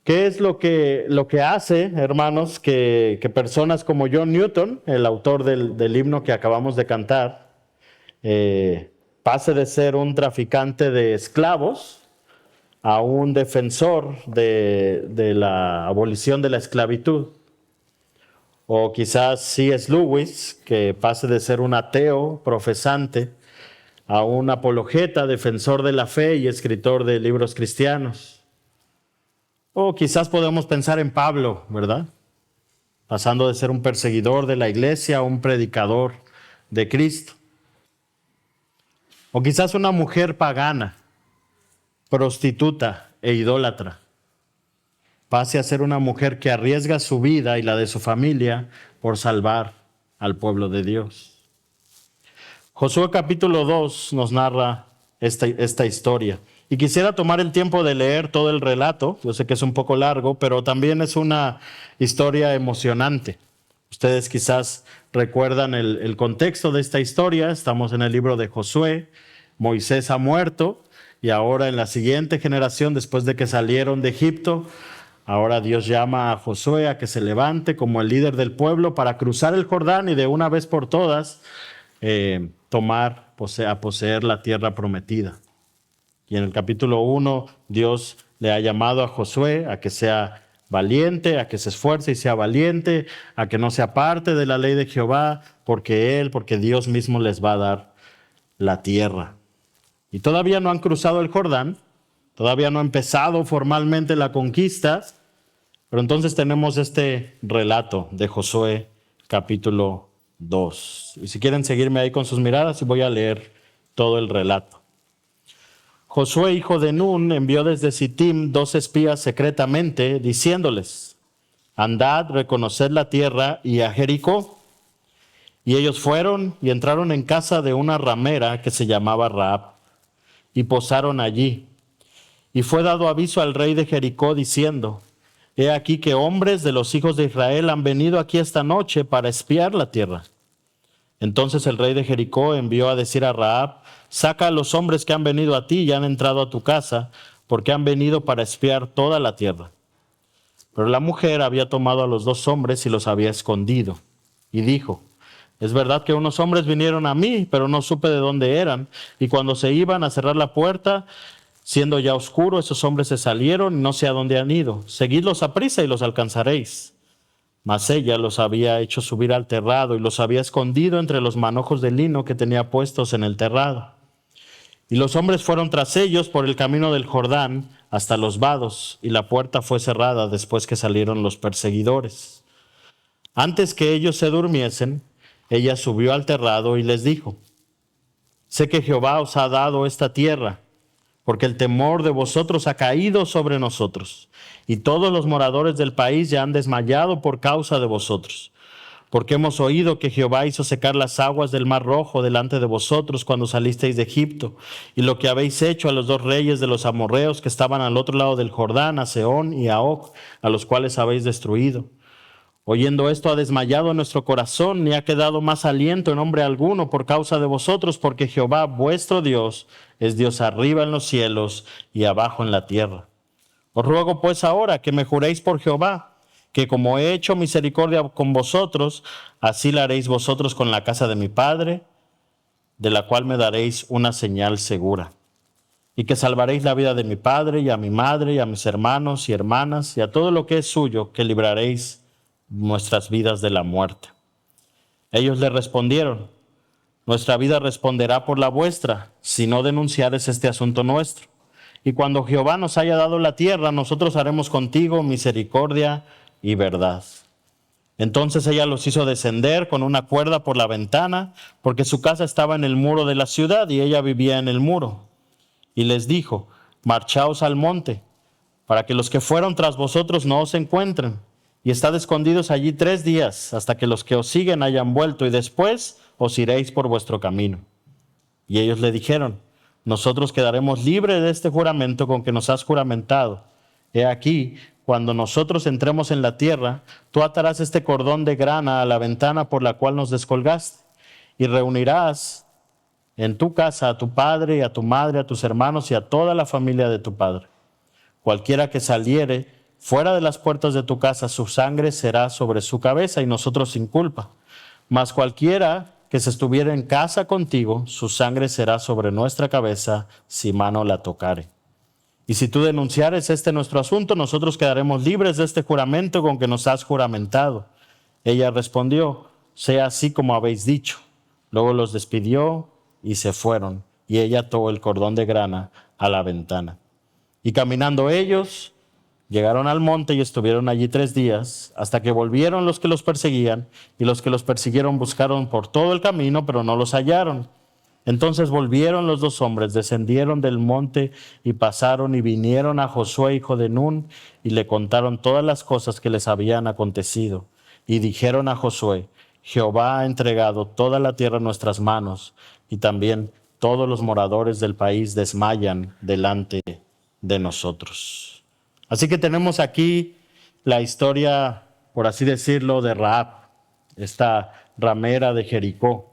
¿Qué es lo que hace, hermanos, que personas como John Newton, el autor del himno que acabamos de cantar, pase de ser un traficante de esclavos a un defensor de la abolición de la esclavitud? O quizás C.S. Lewis, que pase de ser un ateo profesante a un apologeta, defensor de la fe y escritor de libros cristianos. O quizás podemos pensar en Pablo, ¿verdad? Pasando de ser un perseguidor de la iglesia a un predicador de Cristo. O quizás una mujer pagana, prostituta e idólatra, pase a ser una mujer que arriesga su vida y la de su familia por salvar al pueblo de Dios. Josué capítulo 2 nos narra esta historia. Y quisiera tomar el tiempo de leer todo el relato. Yo sé que es un poco largo, pero también es una historia emocionante. Ustedes quizás recuerdan el contexto de esta historia. Estamos en el libro de Josué. Moisés ha muerto y ahora en la siguiente generación, después de que salieron de Egipto, ahora Dios llama a Josué a que se levante como el líder del pueblo para cruzar el Jordán y de una vez por todas poseer la tierra prometida. Y en el capítulo 1, Dios le ha llamado a Josué a que sea valiente, a que se esfuerce y sea valiente, a que no se aparte de la ley de Jehová, porque Dios mismo les va a dar la tierra. Y todavía no han cruzado el Jordán, todavía no ha empezado formalmente la conquista, pero entonces tenemos este relato de Josué capítulo 2. Y si quieren seguirme ahí con sus miradas, voy a leer todo el relato. Josué, hijo de Nun, envió desde Sittim 2 espías secretamente, diciéndoles: andad, reconoced la tierra y a Jericó. Y ellos fueron y entraron en casa de una ramera que se llamaba Rahab, y posaron allí. Y fue dado aviso al rey de Jericó, diciendo: he aquí que hombres de los hijos de Israel han venido aquí esta noche para espiar la tierra. Entonces el rey de Jericó envió a decir a Rahab: saca a los hombres que han venido a ti y han entrado a tu casa, porque han venido para espiar toda la tierra. Pero la mujer había tomado a los 2 hombres y los había escondido. Y dijo: es verdad que unos hombres vinieron a mí, pero no supe de dónde eran. Y cuando se iban a cerrar la puerta, siendo ya oscuro, esos hombres se salieron y no sé a dónde han ido. Seguidlos aprisa y los alcanzaréis. Mas ella los había hecho subir al terrado y los había escondido entre los manojos de lino que tenía puestos en el terrado. Y los hombres fueron tras ellos por el camino del Jordán hasta los vados, y la puerta fue cerrada después que salieron los perseguidores. Antes que ellos se durmiesen, ella subió al terrado y les dijo: sé que Jehová os ha dado esta tierra, porque el temor de vosotros ha caído sobre nosotros, y todos los moradores del país ya han desmayado por causa de vosotros. Porque hemos oído que Jehová hizo secar las aguas del Mar Rojo delante de vosotros cuando salisteis de Egipto, y lo que habéis hecho a los 2 reyes de los amorreos que estaban al otro lado del Jordán, a Sehón y a Og, a los cuales habéis destruido. Oyendo esto ha desmayado nuestro corazón, ni ha quedado más aliento en hombre alguno por causa de vosotros, porque Jehová vuestro Dios es Dios arriba en los cielos y abajo en la tierra. Os ruego pues ahora que me juréis por Jehová, que como he hecho misericordia con vosotros, así la haréis vosotros con la casa de mi padre, de la cual me daréis una señal segura. Y que salvaréis la vida de mi padre y a mi madre y a mis hermanos y hermanas y a todo lo que es suyo, que libraréis nuestras vidas de la muerte. Ellos le respondieron: nuestra vida responderá por la vuestra, si no denunciares este asunto nuestro. Y cuando Jehová nos haya dado la tierra, nosotros haremos contigo misericordia y verdad. Entonces ella los hizo descender con una cuerda por la ventana, porque su casa estaba en el muro de la ciudad y ella vivía en el muro. Y les dijo: marchaos al monte, para que los que fueron tras vosotros no os encuentren, y estad escondidos allí 3 días, hasta que los que os siguen hayan vuelto, y después os iréis por vuestro camino. Y ellos le dijeron: nosotros quedaremos libres de este juramento con que nos has juramentado. He aquí, cuando nosotros entremos en la tierra, tú atarás este cordón de grana a la ventana por la cual nos descolgaste, y reunirás en tu casa a tu padre y a tu madre, a tus hermanos y a toda la familia de tu padre. Cualquiera que saliere fuera de las puertas de tu casa, su sangre será sobre su cabeza y nosotros sin culpa. Mas cualquiera que se estuviera en casa contigo, su sangre será sobre nuestra cabeza si mano la tocare. Y si tú denunciares nuestro asunto, nosotros quedaremos libres de este juramento con que nos has juramentado. Ella respondió, sea así como habéis dicho. Luego los despidió y se fueron, y ella ató el cordón de grana a la ventana. Y caminando ellos, llegaron al monte y estuvieron allí 3 días, hasta que volvieron los que los perseguían, y los que los persiguieron buscaron por todo el camino, pero no los hallaron. Entonces volvieron los 2 hombres, descendieron del monte y pasaron y vinieron a Josué, hijo de Nun, y le contaron todas las cosas que les habían acontecido. Y dijeron a Josué, Jehová ha entregado toda la tierra en nuestras manos, y también todos los moradores del país desmayan delante de nosotros. Así que tenemos aquí la historia, por así decirlo, de Rahab, esta ramera de Jericó,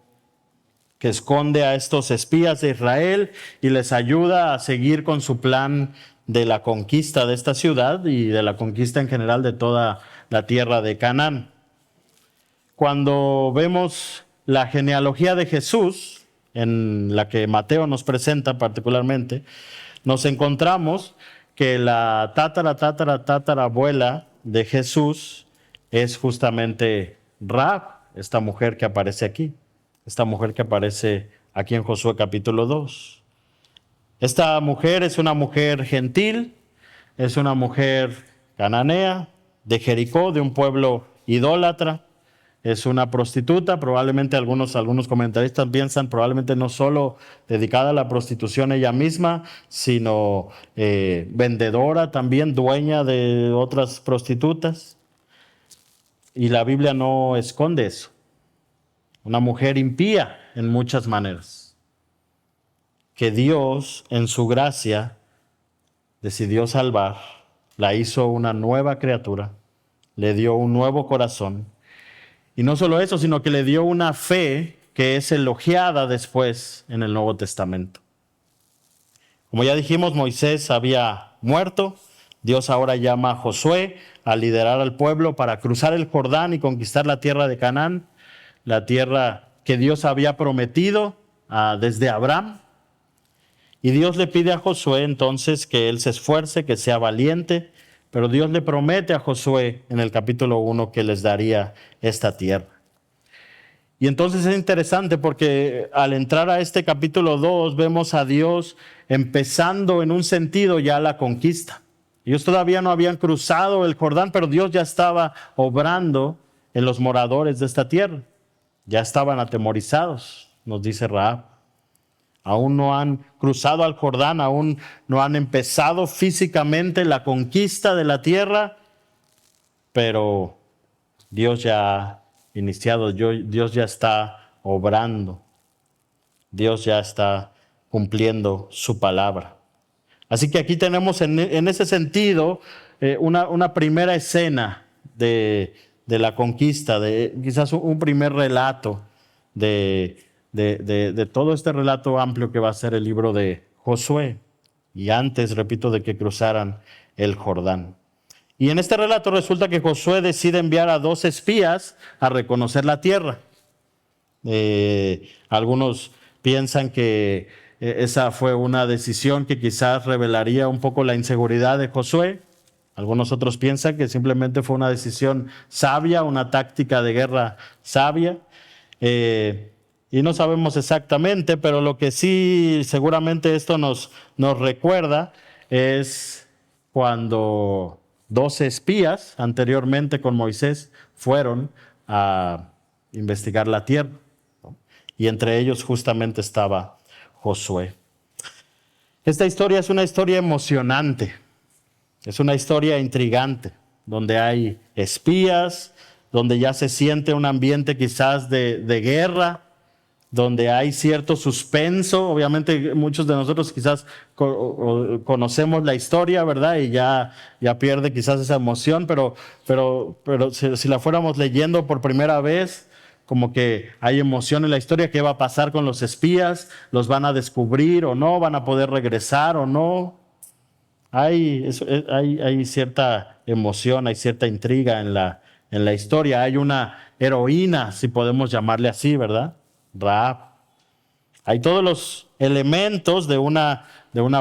que esconde a estos espías de Israel y les ayuda a seguir con su plan de la conquista de esta ciudad y de la conquista en general de toda la tierra de Canaán. Cuando vemos la genealogía de Jesús, en la que Mateo nos presenta particularmente, nos encontramos que la tatarabuela de Jesús es justamente Rahab, esta mujer que aparece aquí. Esta mujer que aparece aquí en Josué capítulo 2. Esta mujer es una mujer gentil, es una mujer cananea, de Jericó, de un pueblo idólatra, es una prostituta, probablemente algunos comentaristas piensan probablemente no solo dedicada a la prostitución ella misma, sino vendedora también, dueña de otras prostitutas. Y la Biblia no esconde eso. Una mujer impía en muchas maneras, que Dios en su gracia decidió salvar, la hizo una nueva criatura, le dio un nuevo corazón, y no solo eso, sino que le dio una fe que es elogiada después en el Nuevo Testamento. Como ya dijimos, Moisés había muerto, Dios ahora llama a Josué a liderar al pueblo para cruzar el Jordán y conquistar la tierra de Canaán, la tierra que Dios había prometido desde Abraham. Y Dios le pide a Josué entonces que él se esfuerce, que sea valiente, pero Dios le promete a Josué en el capítulo 1 que les daría esta tierra. Y entonces es interesante porque al entrar a este capítulo 2 vemos a Dios empezando en un sentido ya la conquista. Ellos todavía no habían cruzado el Jordán, pero Dios ya estaba obrando en los moradores de esta tierra. Ya estaban atemorizados, nos dice Rahab. Aún no han cruzado al Jordán, aún no han empezado físicamente la conquista de la tierra, pero Dios ya ha iniciado, Dios ya está obrando, Dios ya está cumpliendo su palabra. Así que aquí tenemos en ese sentido una primera escena de la conquista, de quizás un primer relato de todo este relato amplio que va a ser el libro de Josué. Y antes, repito, de que cruzaran el Jordán. Y en este relato resulta que Josué decide enviar a 2 espías a reconocer la tierra. Algunos piensan que esa fue una decisión que quizás revelaría un poco la inseguridad de Josué. Algunos otros piensan que simplemente fue una decisión sabia, una táctica de guerra sabia. Y no sabemos exactamente, pero lo que sí seguramente esto nos recuerda es cuando 12 espías anteriormente con Moisés fueron a investigar la tierra, ¿no? Y entre ellos justamente estaba Josué. Esta historia es una historia emocionante, es una historia intrigante, donde hay espías, donde ya se siente un ambiente quizás de guerra, donde hay cierto suspenso. Obviamente muchos de nosotros quizás conocemos la historia, ¿verdad? Y ya pierde quizás esa emoción, pero si la fuéramos leyendo por primera vez, como que hay emoción en la historia. ¿Qué va a pasar con los espías? ¿Los van a descubrir o no? ¿Van a poder regresar o no? hay cierta emoción, hay cierta intriga en la historia. Hay una heroína, si podemos llamarle así, ¿verdad? Rahab. Hay todos los elementos de una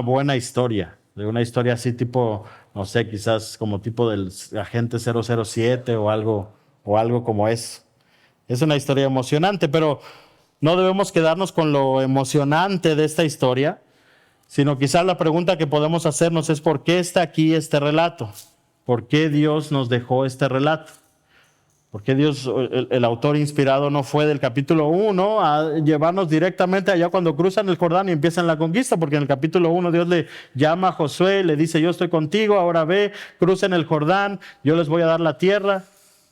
buena historia, de una historia así tipo, no sé, quizás como tipo del agente 007 o algo como eso. Es una historia emocionante, pero no debemos quedarnos con lo emocionante de esta historia, sino quizás la pregunta que podemos hacernos es ¿por qué está aquí este relato? ¿Por qué Dios nos dejó este relato? ¿Por qué Dios, el autor inspirado no fue del capítulo 1 a llevarnos directamente allá cuando cruzan el Jordán y empiezan la conquista? Porque en el capítulo 1 Dios le llama a Josué, le dice, yo estoy contigo, ahora ve, crucen el Jordán, yo les voy a dar la tierra.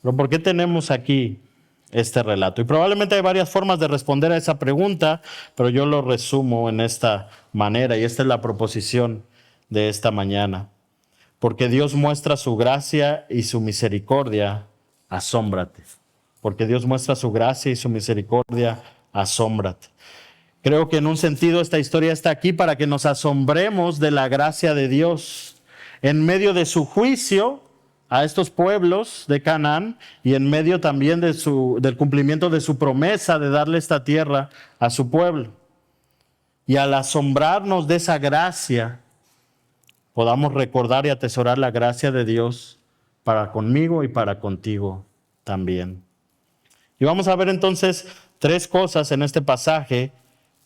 Pero ¿por qué tenemos aquí este relato? Y probablemente hay varias formas de responder a esa pregunta, pero yo lo resumo en esta manera, y esta es la proposición de esta mañana. Porque Dios muestra su gracia y su misericordia, asómbrate. Porque Dios muestra su gracia y su misericordia, asómbrate. Creo que en un sentido esta historia está aquí para que nos asombremos de la gracia de Dios en medio de su juicio a estos pueblos de Canaán y en medio también del cumplimiento de su promesa de darle esta tierra a su pueblo. Y al asombrarnos de esa gracia, podamos recordar y atesorar la gracia de Dios para conmigo y para contigo también. Y vamos a ver entonces tres cosas en este pasaje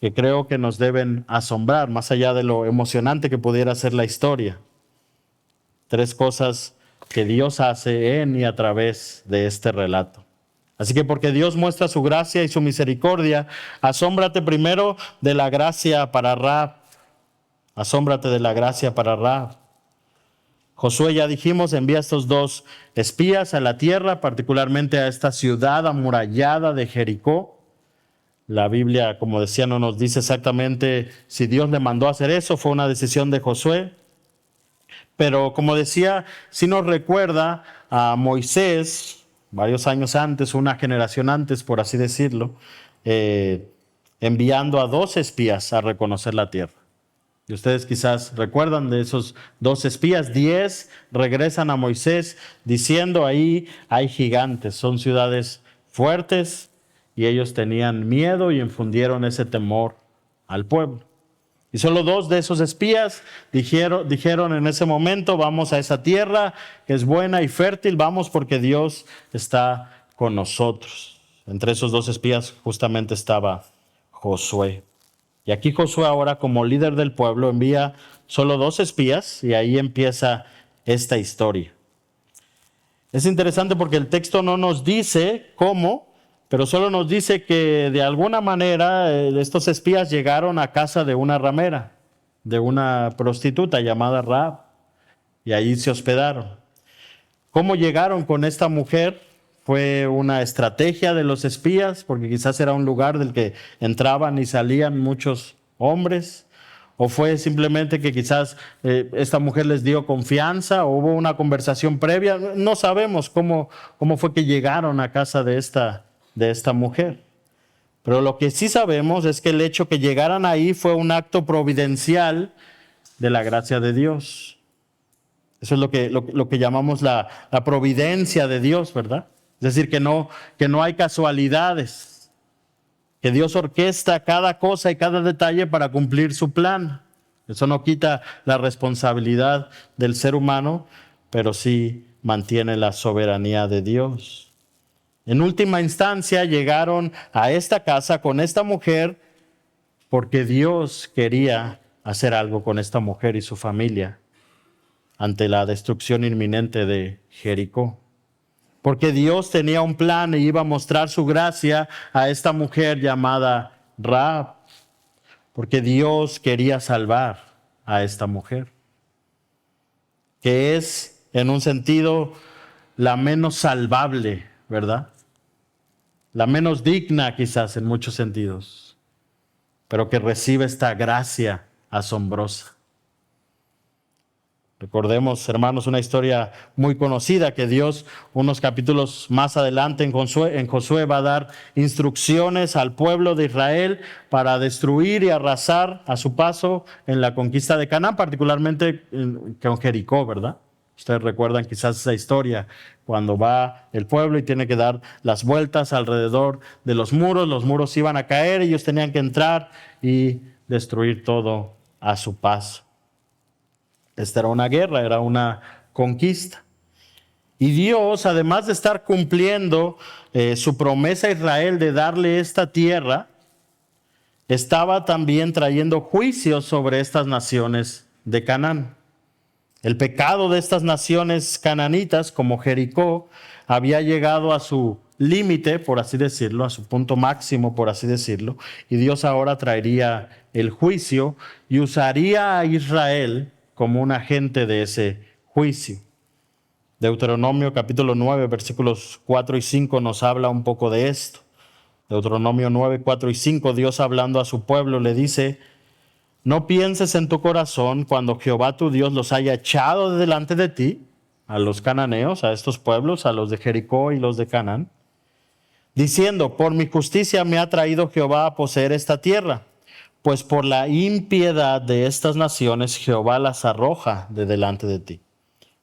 que creo que nos deben asombrar, más allá de lo emocionante que pudiera ser la historia. Tres cosas que Dios hace en y a través de este relato. Así que porque Dios muestra su gracia y su misericordia, asómbrate primero de la gracia para Rahab. Asómbrate de la gracia para Rahab. Josué, ya dijimos, envía a estos dos espías a la tierra, particularmente a esta ciudad amurallada de Jericó. La Biblia, como decía, no nos dice exactamente si Dios le mandó a hacer eso, fue una decisión de Josué. Pero como decía, sí nos recuerda a Moisés, varios años antes, una generación antes, por así decirlo, enviando a dos espías a reconocer la tierra. Y ustedes quizás recuerdan de esos dos espías, 10 regresan a Moisés diciendo ahí hay gigantes, son ciudades fuertes y ellos tenían miedo y infundieron ese temor al pueblo. Y solo dos de esos espías dijeron en ese momento, vamos a esa tierra que es buena y fértil, vamos porque Dios está con nosotros. Entre esos dos espías justamente estaba Josué. Y aquí Josué ahora como líder del pueblo envía solo dos espías y ahí empieza esta historia. Es interesante porque el texto no nos dice cómo, pero solo nos dice que de alguna manera estos espías llegaron a casa de una ramera, de una prostituta llamada Rahab, y ahí se hospedaron. ¿Cómo llegaron con esta mujer? Fue una estrategia de los espías, porque quizás era un lugar del que entraban y salían muchos hombres, o fue simplemente que quizás esta mujer les dio confianza, o hubo una conversación previa. No sabemos cómo fue que llegaron a casa de esta mujer. Pero lo que sí sabemos es que el hecho que llegaran ahí fue un acto providencial de la gracia de Dios. Eso es lo que llamamos la providencia de Dios, ¿verdad? Es decir, que no hay casualidades, que Dios orquesta cada cosa y cada detalle para cumplir su plan. Eso no quita la responsabilidad del ser humano, pero sí mantiene la soberanía de Dios. En última instancia llegaron a esta casa con esta mujer porque Dios quería hacer algo con esta mujer y su familia ante la destrucción inminente de Jericó. Porque Dios tenía un plan y iba a mostrar su gracia a esta mujer llamada Rahab. Porque Dios quería salvar a esta mujer, que es, en un sentido, la menos salvable, ¿verdad? La menos digna quizás en muchos sentidos, pero que recibe esta gracia asombrosa. Recordemos, hermanos, una historia muy conocida que Dios, unos capítulos más adelante en Josué va a dar instrucciones al pueblo de Israel para destruir y arrasar a su paso en la conquista de Canaán, particularmente con Jericó, ¿verdad? Ustedes recuerdan quizás esa historia, cuando va el pueblo y tiene que dar las vueltas alrededor de los muros iban a caer, ellos tenían que entrar y destruir todo a su paso. Esta era una guerra, era una conquista. Y Dios, además de estar cumpliendo su promesa a Israel de darle esta tierra, estaba también trayendo juicios sobre estas naciones de Canaán. El pecado de estas naciones cananitas, como Jericó, había llegado a su límite, por así decirlo, a su punto máximo, por así decirlo, y Dios ahora traería el juicio y usaría a Israel como un agente de ese juicio. Deuteronomio capítulo 9, versículos 4 y 5 nos habla un poco de esto. Deuteronomio 9, 4 y 5, Dios hablando a su pueblo le dice: no pienses en tu corazón cuando Jehová tu Dios los haya echado de delante de ti, a los cananeos, a estos pueblos, a los de Jericó y los de Canaán, diciendo: por mi justicia me ha traído Jehová a poseer esta tierra, pues por la impiedad de estas naciones Jehová las arroja de delante de ti.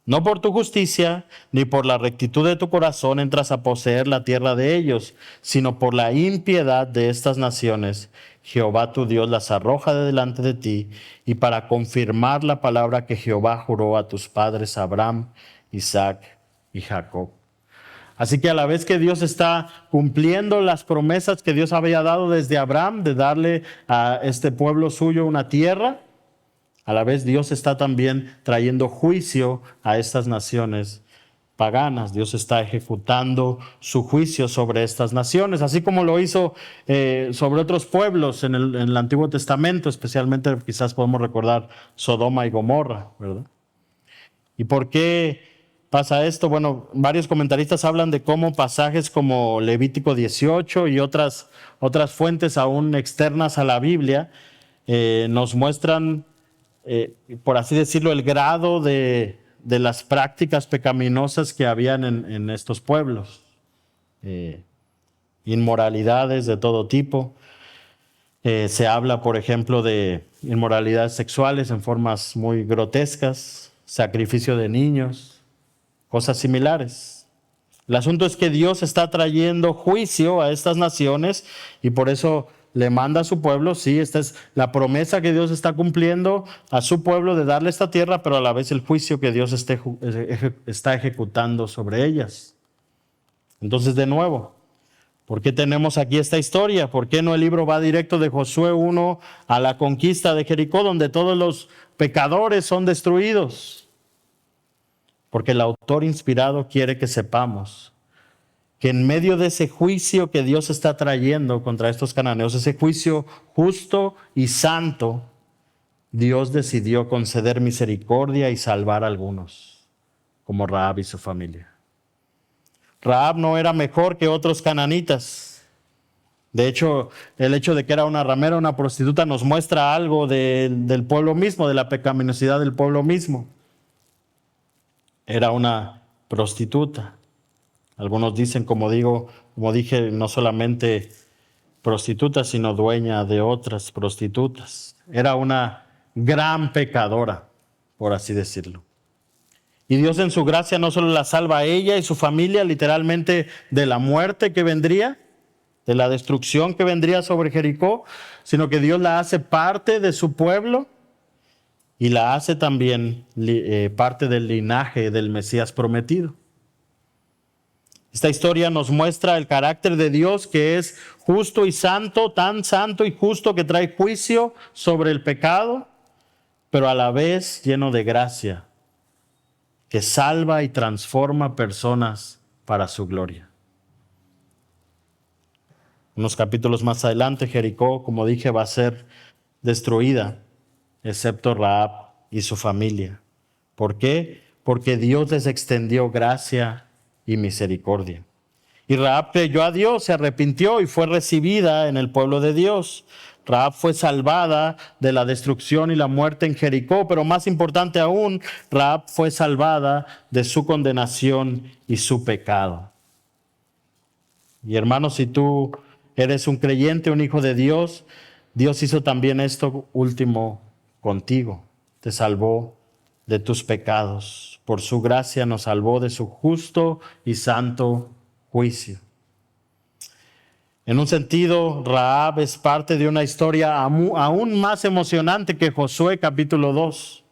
No por tu justicia, ni por la rectitud de tu corazón entras a poseer la tierra de ellos, sino por la impiedad de estas naciones, Jehová tu Dios las arroja de delante de ti, y para confirmar la palabra que Jehová juró a tus padres Abraham, Isaac y Jacob. Así que a la vez que Dios está cumpliendo las promesas que Dios había dado desde Abraham, de darle a este pueblo suyo una tierra, a la vez Dios está también trayendo juicio a estas naciones paganas. Dios está ejecutando su juicio sobre estas naciones, así como lo hizo sobre otros pueblos en el Antiguo Testamento, especialmente quizás podemos recordar Sodoma y Gomorra, ¿verdad? ¿Y por qué pasa esto? Bueno, varios comentaristas hablan de cómo pasajes como Levítico 18 y otras fuentes aún externas a la Biblia nos muestran, por así decirlo, el grado de las prácticas pecaminosas que habían en estos pueblos. Inmoralidades de todo tipo. Se habla, por ejemplo, de inmoralidades sexuales en formas muy grotescas, sacrificio de niños, cosas similares. El asunto es que Dios está trayendo juicio a estas naciones y por eso le manda a su pueblo. Sí, esta es la promesa que Dios está cumpliendo a su pueblo de darle esta tierra, pero a la vez el juicio que Dios está ejecutando sobre ellas. Entonces, de nuevo, ¿por qué tenemos aquí esta historia? ¿Por qué no el libro va directo de Josué 1 a la conquista de Jericó, donde todos los pecadores son destruidos? Porque el autor inspirado quiere que sepamos que en medio de ese juicio que Dios está trayendo contra estos cananeos, ese juicio justo y santo, Dios decidió conceder misericordia y salvar a algunos, como Rahab y su familia. Rahab no era mejor que otros cananitas. De hecho, el hecho de que era una ramera, una prostituta, nos muestra algo del pueblo mismo, de la pecaminosidad del pueblo mismo. Era una prostituta. Algunos dicen, como dije, no solamente prostituta, sino dueña de otras prostitutas. Era una gran pecadora, por así decirlo. Y Dios en su gracia no solo la salva a ella y su familia, literalmente de la muerte que vendría, de la destrucción que vendría sobre Jericó, sino que Dios la hace parte de su pueblo y la hace también parte del linaje del Mesías prometido. Esta historia nos muestra el carácter de Dios, que es justo y santo, tan santo y justo que trae juicio sobre el pecado, pero a la vez lleno de gracia, que salva y transforma personas para su gloria. Unos capítulos más adelante, Jericó, como dije, va a ser destruida, excepto Rahab y su familia. ¿Por qué? Porque Dios les extendió gracia y misericordia. Y Rahab creyó a Dios, se arrepintió y fue recibida en el pueblo de Dios. Rahab fue salvada de la destrucción y la muerte en Jericó, pero más importante aún, Rahab fue salvada de su condenación y su pecado. Y hermano, si tú eres un creyente, un hijo de Dios, Dios hizo también esto último contigo. Te salvó de tus pecados. Por su gracia nos salvó de su justo y santo juicio. En un sentido, Rahab es parte de una historia aún más emocionante que Josué capítulo 2.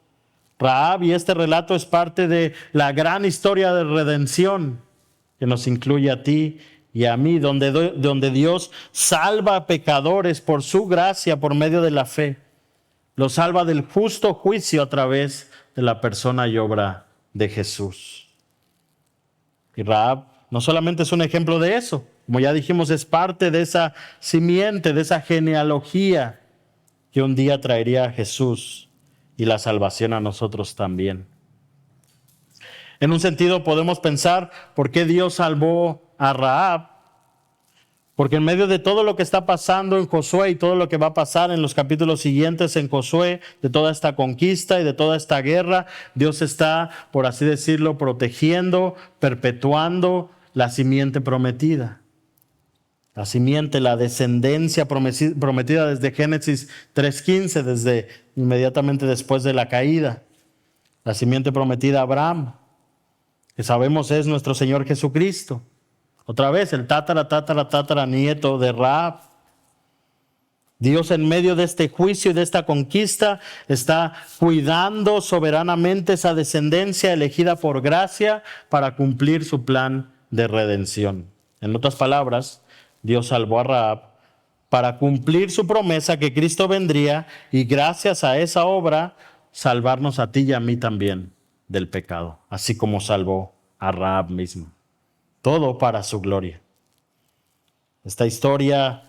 Rahab, y este relato es parte de la gran historia de redención que nos incluye a ti y a mí, donde Dios salva a pecadores por su gracia, por medio de la fe. Los salva del justo juicio a través de la persona y obra de Jesús. Y Rahab no solamente es un ejemplo de eso, como ya dijimos, es parte de esa simiente, de esa genealogía que un día traería a Jesús y la salvación a nosotros también. En un sentido podemos pensar por qué Dios salvó a Rahab, porque en medio de todo lo que está pasando en Josué y todo lo que va a pasar en los capítulos siguientes en Josué, de toda esta conquista y de toda esta guerra, Dios está, por así decirlo, protegiendo, perpetuando la simiente prometida. La simiente, la descendencia prometida desde Génesis 3:15, desde inmediatamente después de la caída. La simiente prometida a Abraham, que sabemos es nuestro Señor Jesucristo. Otra vez, el tatara nieto de Rahab. Dios en medio de este juicio y de esta conquista está cuidando soberanamente esa descendencia elegida por gracia para cumplir su plan de redención. En otras palabras, Dios salvó a Rahab para cumplir su promesa que Cristo vendría y gracias a esa obra salvarnos a ti y a mí también del pecado, así como salvó a Rahab misma. Todo para su gloria. Esta historia,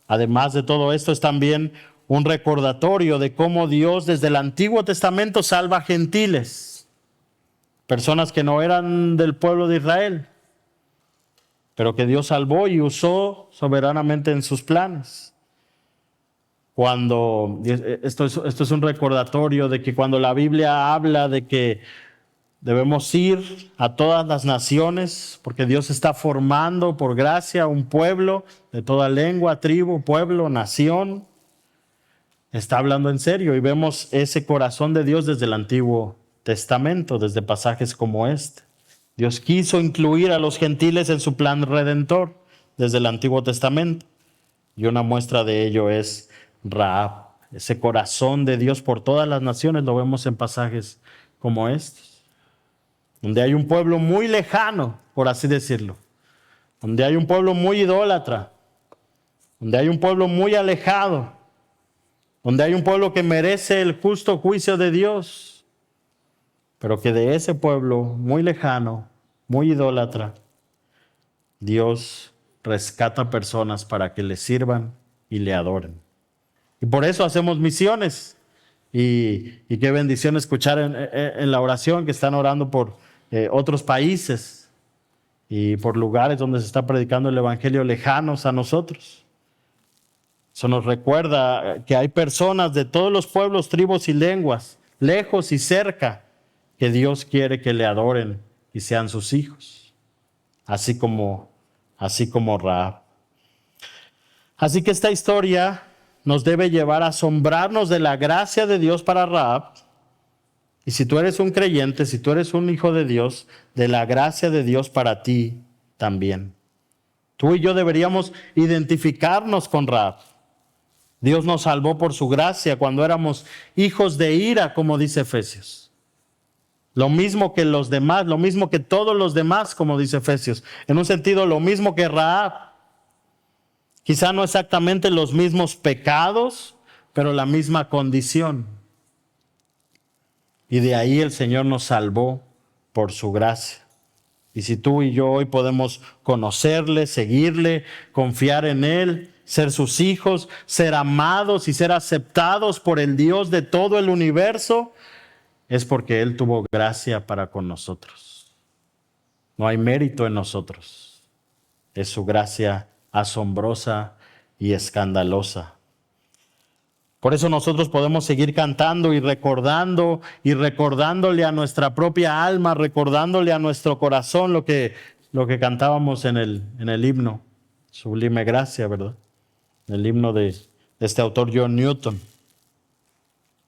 además de todo esto, es también un recordatorio de cómo Dios desde el Antiguo Testamento salva a gentiles, personas que no eran del pueblo de Israel, pero que Dios salvó y usó soberanamente en sus planes. Esto es un recordatorio de que cuando la Biblia habla de que debemos ir a todas las naciones, porque Dios está formando por gracia un pueblo de toda lengua, tribu, pueblo, nación, está hablando en serio y vemos ese corazón de Dios desde el Antiguo Testamento, desde pasajes como este. Dios quiso incluir a los gentiles en su plan redentor desde el Antiguo Testamento. Y una muestra de ello es Rahab. Ese corazón de Dios por todas las naciones lo vemos en pasajes como estos, donde hay un pueblo muy lejano, por así decirlo, donde hay un pueblo muy idólatra, donde hay un pueblo muy alejado, donde hay un pueblo que merece el justo juicio de Dios, pero que de ese pueblo muy lejano, muy idólatra, Dios rescata personas para que le sirvan y le adoren. Y por eso hacemos misiones. Y qué bendición escuchar en la oración que están orando por otros países y por lugares donde se está predicando el evangelio lejanos a nosotros. Eso nos recuerda que hay personas de todos los pueblos, tribus y lenguas, lejos y cerca, que Dios quiere que le adoren y sean sus hijos, así como Rahab. Así que esta historia nos debe llevar a asombrarnos de la gracia de Dios para Rahab. Y si tú eres un creyente, si tú eres un hijo de Dios, de la gracia de Dios para ti también. Tú y yo deberíamos identificarnos con Rahab. Dios nos salvó por su gracia cuando éramos hijos de ira, como dice Efesios. Lo mismo que los demás, lo mismo que todos los demás, como dice Efesios. En un sentido, lo mismo que Rahab. Quizá no exactamente los mismos pecados, pero la misma condición. Y de ahí el Señor nos salvó por su gracia. Y si tú y yo hoy podemos conocerle, seguirle, confiar en Él, ser sus hijos, ser amados y ser aceptados por el Dios de todo el universo, es porque Él tuvo gracia para con nosotros. No hay mérito en nosotros. Es su gracia asombrosa y escandalosa. Por eso nosotros podemos seguir cantando y recordándole a nuestra propia alma, recordándole a nuestro corazón lo que cantábamos en el himno, Sublime Gracia, ¿verdad? El himno de este autor John Newton.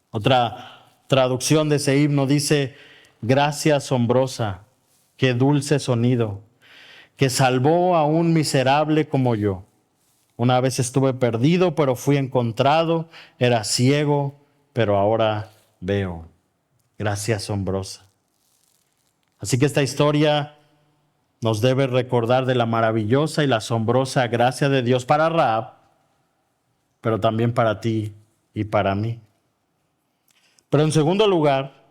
Otra traducción de ese himno dice: gracia asombrosa, qué dulce sonido, que salvó a un miserable como yo. Una vez estuve perdido, pero fui encontrado, era ciego, pero ahora veo. Gracia asombrosa. Así que esta historia nos debe recordar de la maravillosa y la asombrosa gracia de Dios para Rahab, pero también para ti y para mí. Pero en segundo lugar,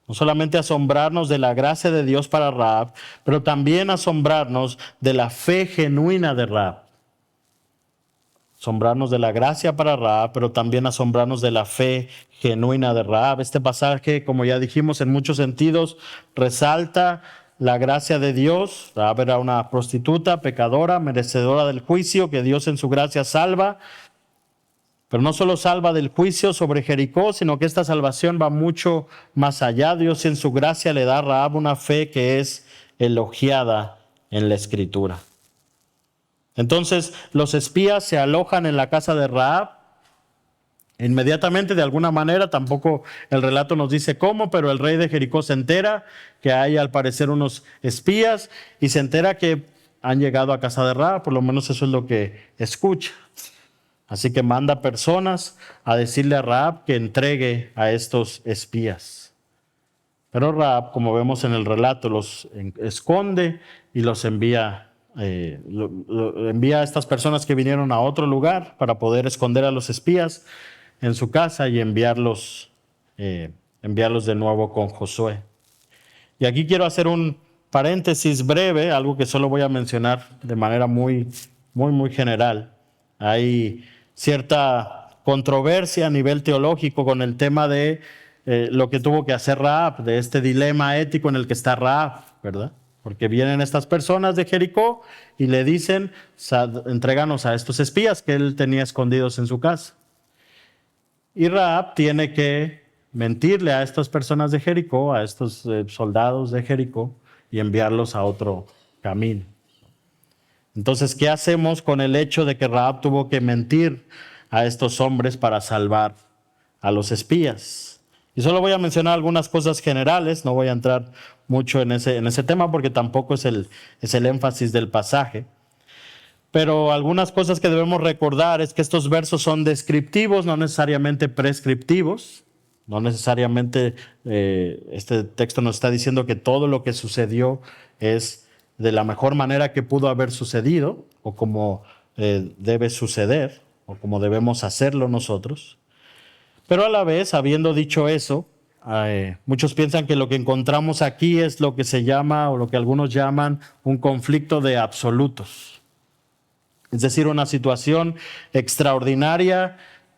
no solamente asombrarnos de la gracia de Dios para Rahab, pero también asombrarnos de la fe genuina de Rahab. Asombrarnos de la gracia para Rahab, pero también asombrarnos de la fe genuina de Rahab. Este pasaje, como ya dijimos, en muchos sentidos resalta la gracia de Dios. Rahab era una prostituta, pecadora, merecedora del juicio que Dios en su gracia salva. Pero no solo salva del juicio sobre Jericó, sino que esta salvación va mucho más allá. Dios en su gracia le da a Rahab una fe que es elogiada en la Escritura. Entonces los espías se alojan en la casa de Rahab. Inmediatamente, de alguna manera, tampoco el relato nos dice cómo, pero el rey de Jericó se entera que hay al parecer unos espías y se entera que han llegado a casa de Rahab, por lo menos eso es lo que escucha. Así que manda personas a decirle a Rahab que entregue a estos espías. Pero Rahab, como vemos en el relato, los esconde y los envía a estas personas que vinieron a otro lugar para poder esconder a los espías en su casa y enviarlos de nuevo con Josué. Y aquí quiero hacer un paréntesis breve, algo que solo voy a mencionar de manera muy general. Hay cierta controversia a nivel teológico con el tema de lo que tuvo que hacer Rahab, de este dilema ético en el que está Rahab, ¿verdad? Porque vienen estas personas de Jericó y le dicen: entréganos a estos espías que él tenía escondidos en su casa. Y Rahab tiene que mentirle a estas personas de Jericó, a estos soldados de Jericó, y enviarlos a otro camino. Entonces, ¿qué hacemos con el hecho de que Rahab tuvo que mentir a estos hombres para salvar a los espías? Y solo voy a mencionar algunas cosas generales, no voy a entrar mucho en ese tema porque tampoco es el énfasis del pasaje. Pero algunas cosas que debemos recordar es que estos versos son descriptivos, no necesariamente prescriptivos. No necesariamente este texto nos está diciendo que todo lo que sucedió es de la mejor manera que pudo haber sucedido o como debe suceder o como debemos hacerlo nosotros. Pero a la vez, habiendo dicho eso, muchos piensan que lo que encontramos aquí es lo que se llama o lo que algunos llaman un conflicto de absolutos. Es decir, una situación extraordinaria,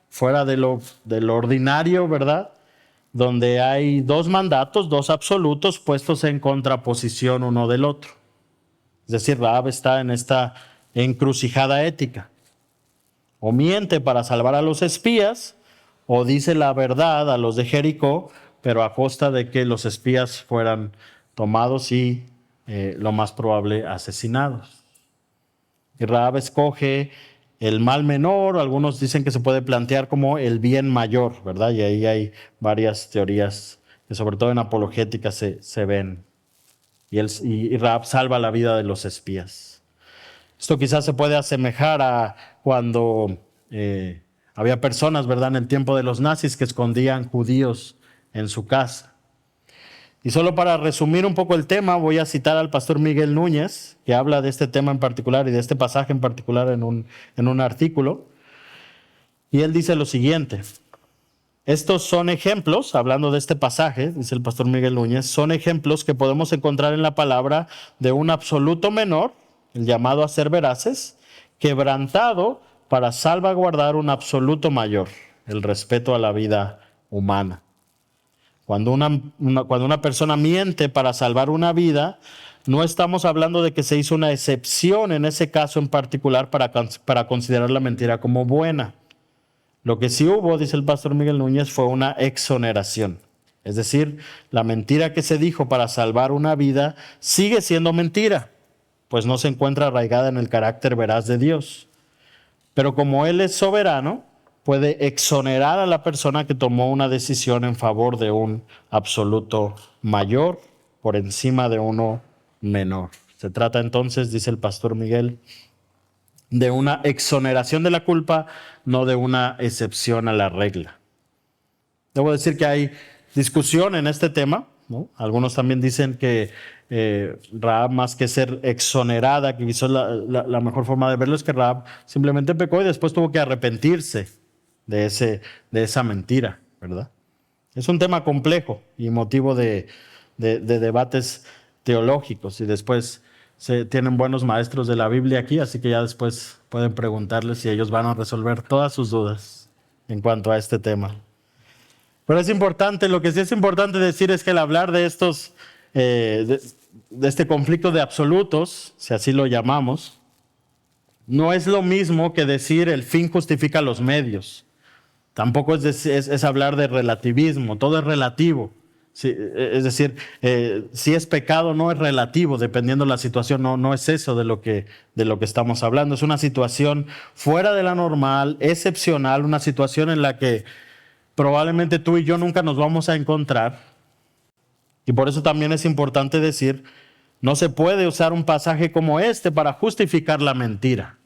fuera de lo ordinario, ¿verdad? Donde hay dos mandatos, dos absolutos puestos en contraposición uno del otro. Es decir, Rahab está en esta encrucijada ética. O miente para salvar a los espías, o dice la verdad a los de Jericó, pero a costa de que los espías fueran tomados y, lo más probable, asesinados. Y Rahab escoge el mal menor, algunos dicen que se puede plantear como el bien mayor, ¿verdad? Y ahí hay varias teorías que sobre todo en apologética se ven. Y Rahab salva la vida de los espías. Esto quizás se puede asemejar a cuando había personas, ¿verdad?, en el tiempo de los nazis que escondían judíos en su casa. Y solo para resumir un poco el tema, voy a citar al pastor Miguel Núñez, que habla de este tema en particular y de este pasaje en particular en un artículo. Y él dice lo siguiente: estos son ejemplos, hablando de este pasaje, dice el pastor Miguel Núñez, son ejemplos que podemos encontrar en la palabra de un absoluto menor, el llamado a ser veraces, quebrantado para salvaguardar un absoluto mayor, el respeto a la vida humana. Cuando una persona miente para salvar una vida, no estamos hablando de que se hizo una excepción en ese caso en particular para considerar la mentira como buena. Lo que sí hubo, dice el pastor Miguel Núñez, fue una exoneración. Es decir, la mentira que se dijo para salvar una vida sigue siendo mentira, pues no se encuentra arraigada en el carácter veraz de Dios. Pero como Él es soberano, puede exonerar a la persona que tomó una decisión en favor de un absoluto mayor por encima de uno menor. Se trata entonces, dice el pastor Miguel, de una exoneración de la culpa, no de una excepción a la regla. Debo decir que hay discusión en este tema, ¿no? Algunos también dicen que Rahab, más que ser exonerada, que quizás la mejor forma de verlo es que Rahab simplemente pecó y después tuvo que arrepentirse de esa mentira, ¿verdad? Es un tema complejo y motivo de debates teológicos, y después se tienen buenos maestros de la Biblia aquí, así que ya después pueden preguntarles si ellos van a resolver todas sus dudas en cuanto a este tema. Pero es importante, lo que sí es importante decir es que al hablar de estos, de este conflicto de absolutos, si así lo llamamos, no es lo mismo que decir el fin justifica los medios. Tampoco es hablar de relativismo, todo es relativo. Sí, es decir, si es pecado no es relativo, dependiendo de la situación, no es eso de lo que estamos hablando. Es una situación fuera de la normal, excepcional, una situación en la que probablemente tú y yo nunca nos vamos a encontrar. Y por eso también es importante decir, no se puede usar un pasaje como este para justificar la mentira.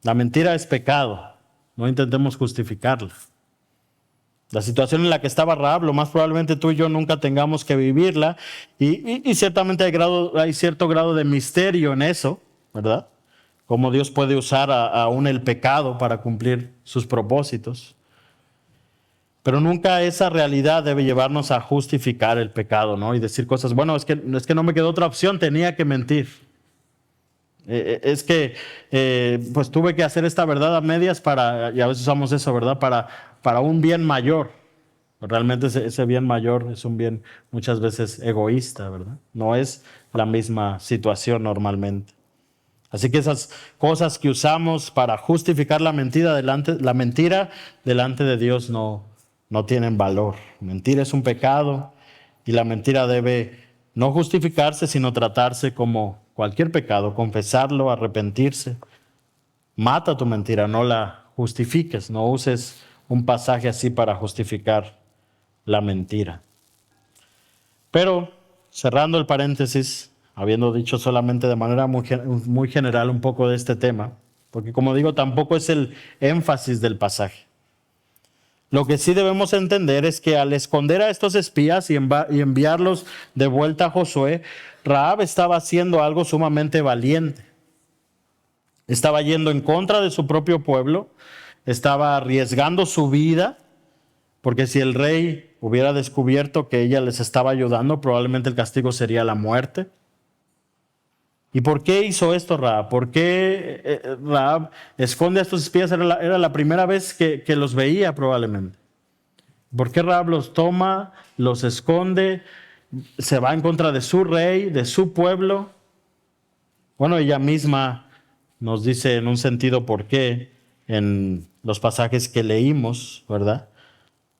La mentira es pecado, no intentemos justificarla. La situación en la que estaba Rahab, lo más probablemente tú y yo nunca tengamos que vivirla, y ciertamente hay cierto grado de misterio en eso, ¿verdad? Cómo Dios puede usar aún el pecado para cumplir sus propósitos. Pero nunca esa realidad debe llevarnos a justificar el pecado, ¿no? Y decir cosas, bueno, es que no me quedó otra opción, tenía que mentir. Es que pues tuve que hacer esta verdad a medias y a veces usamos eso, ¿verdad? Para un bien mayor. Realmente ese bien mayor es un bien muchas veces egoísta, ¿verdad? No es la misma situación normalmente. Así que esas cosas que usamos para justificar la mentira delante de Dios no tienen valor. Mentir es un pecado y la mentira debe no justificarse, sino tratarse como cualquier pecado, confesarlo, arrepentirse. Mata tu mentira, no la justifiques, no uses un pasaje así para justificar la mentira. Pero, cerrando el paréntesis, habiendo dicho solamente de manera muy general un poco de este tema, porque como digo, tampoco es el énfasis del pasaje. Lo que sí debemos entender es que al esconder a estos espías y enviarlos de vuelta a Josué, Rahab estaba haciendo algo sumamente valiente. Estaba yendo en contra de su propio pueblo, estaba arriesgando su vida, porque si el rey hubiera descubierto que ella les estaba ayudando, probablemente el castigo sería la muerte. ¿Y por qué hizo esto Rahab? ¿Por qué Rahab esconde a estos espías? Era la primera vez que los veía probablemente. ¿Por qué Rahab los toma, los esconde, se va en contra de su rey, de su pueblo? Bueno, ella misma nos dice en un sentido por qué en los pasajes que leímos, ¿verdad?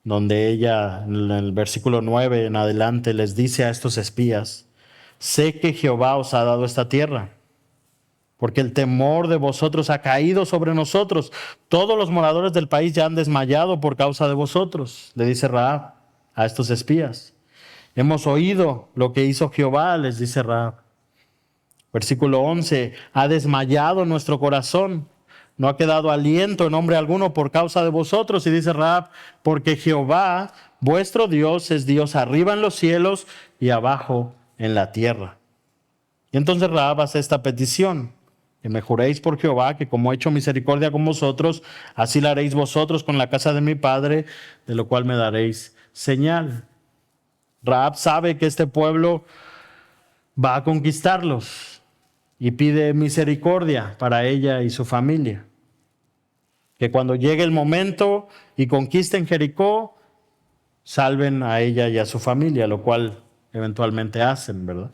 Donde ella en el versículo 9 en adelante les dice a estos espías: sé que Jehová os ha dado esta tierra, porque el temor de vosotros ha caído sobre nosotros. Todos los moradores del país ya han desmayado por causa de vosotros, le dice Rahab a estos espías. Hemos oído lo que hizo Jehová, les dice Rahab. Versículo 11, ha desmayado nuestro corazón, no ha quedado aliento en hombre alguno por causa de vosotros. Y dice Rahab, porque Jehová, vuestro Dios, es Dios arriba en los cielos y abajo en la tierra. Y entonces Rahab hace esta petición: que me juréis por Jehová, que como he hecho misericordia con vosotros, así la haréis vosotros con la casa de mi padre, de lo cual me daréis señal. Rahab sabe que este pueblo va a conquistarlos y pide misericordia para ella y su familia. Que cuando llegue el momento y conquisten Jericó, salven a ella y a su familia, lo cual eventualmente hacen, ¿verdad?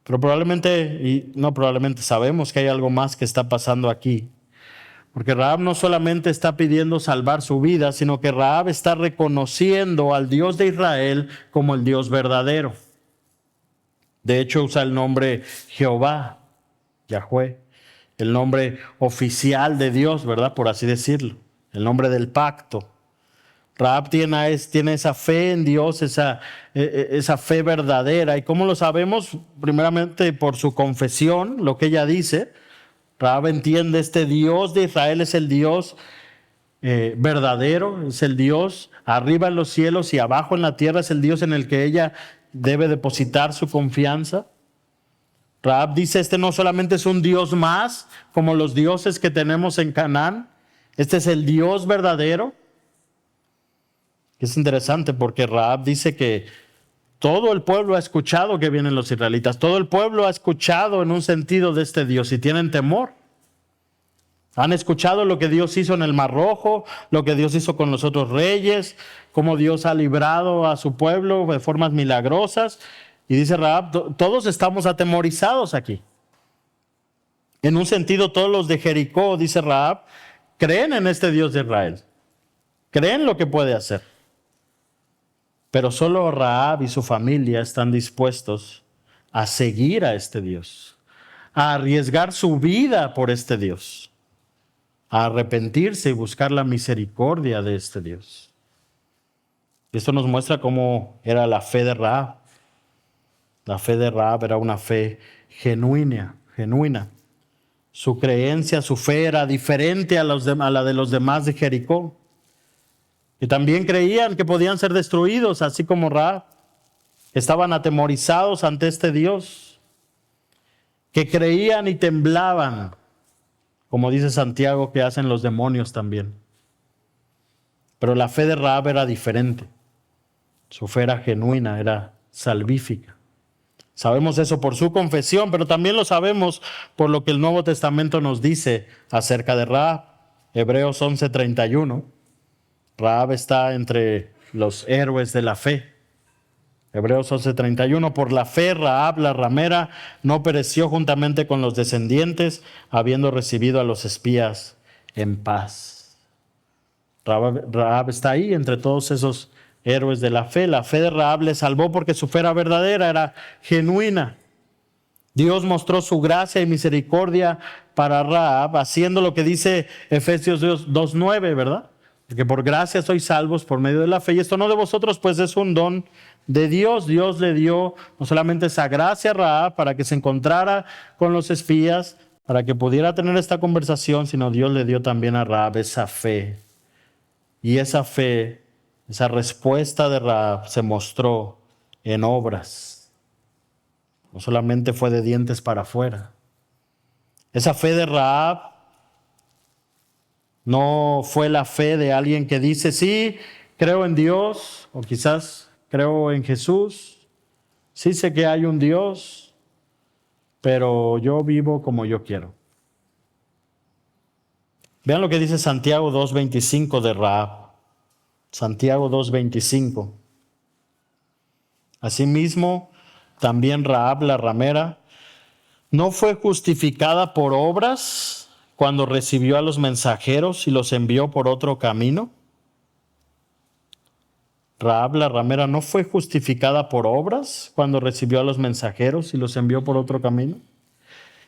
Pero probablemente, y no probablemente, sabemos que hay algo más que está pasando aquí. Porque Rahab no solamente está pidiendo salvar su vida, sino que Rahab está reconociendo al Dios de Israel como el Dios verdadero. De hecho, usa el nombre Jehová, Yahweh, el nombre oficial de Dios, ¿verdad? Por así decirlo, el nombre del pacto. Rahab tiene esa fe en Dios, esa fe verdadera. ¿Y cómo lo sabemos? Primeramente por su confesión, lo que ella dice. Rahab entiende este Dios de Israel es el Dios verdadero, es el Dios arriba en los cielos y abajo en la tierra, es el Dios en el que ella debe depositar su confianza. Rahab dice, este no solamente es un Dios más, como los dioses que tenemos en Canaán, este es el Dios verdadero. Es interesante porque Rahab dice que todo el pueblo ha escuchado que vienen los israelitas, todo el pueblo ha escuchado en un sentido de este Dios y tienen temor. Han escuchado lo que Dios hizo en el Mar Rojo, lo que Dios hizo con los otros reyes, cómo Dios ha librado a su pueblo de formas milagrosas. Y dice Rahab, todos estamos atemorizados aquí. En un sentido, todos los de Jericó, dice Rahab, creen en este Dios de Israel. Creen lo que puede hacer. Pero solo Rahab y su familia están dispuestos a seguir a este Dios, a arriesgar su vida por este Dios, a arrepentirse y buscar la misericordia de este Dios. Y esto nos muestra cómo era la fe de Rahab. La fe de Rahab era una fe genuina. Su creencia, su fe era diferente a la de los demás de Jericó. Y también creían que podían ser destruidos, así como Rahab. Estaban atemorizados ante este Dios, que creían y temblaban, como dice Santiago, que hacen los demonios también. Pero la fe de Rahab era diferente. Su fe era genuina, era salvífica. Sabemos eso por su confesión, pero también lo sabemos por lo que el Nuevo Testamento nos dice acerca de Rahab. Hebreos 11:31. Rahab está entre los héroes de la fe. Hebreos 11:31. Por la fe, Rahab, la ramera, no pereció juntamente con los descendientes, habiendo recibido a los espías en paz. Rahab está ahí entre todos esos héroes de la fe. La fe de Rahab le salvó porque su fe era verdadera, era genuina. Dios mostró su gracia y misericordia para Rahab, haciendo lo que dice Efesios 2:9, ¿verdad? Porque por gracia sois salvos por medio de la fe, y esto no de vosotros, pues es un don de Dios. Dios le dio no solamente esa gracia a Rahab para que se encontrara con los espías, para que pudiera tener esta conversación, sino Dios le dio también a Rahab esa fe. Y esa fe, esa respuesta de Rahab se mostró en obras. No solamente fue de dientes para afuera. Esa fe de Rahab no fue la fe de alguien que dice, sí, creo en Dios, o quizás creo en Jesús, sí sé que hay un Dios, pero yo vivo como yo quiero. Vean lo que dice Santiago 2:25 de Rahab. Santiago 2:25. Asimismo, también Rahab la ramera no fue justificada por obras cuando recibió a los mensajeros y los envió por otro camino. Rahab la ramera no fue justificada por obras cuando recibió a los mensajeros y los envió por otro camino.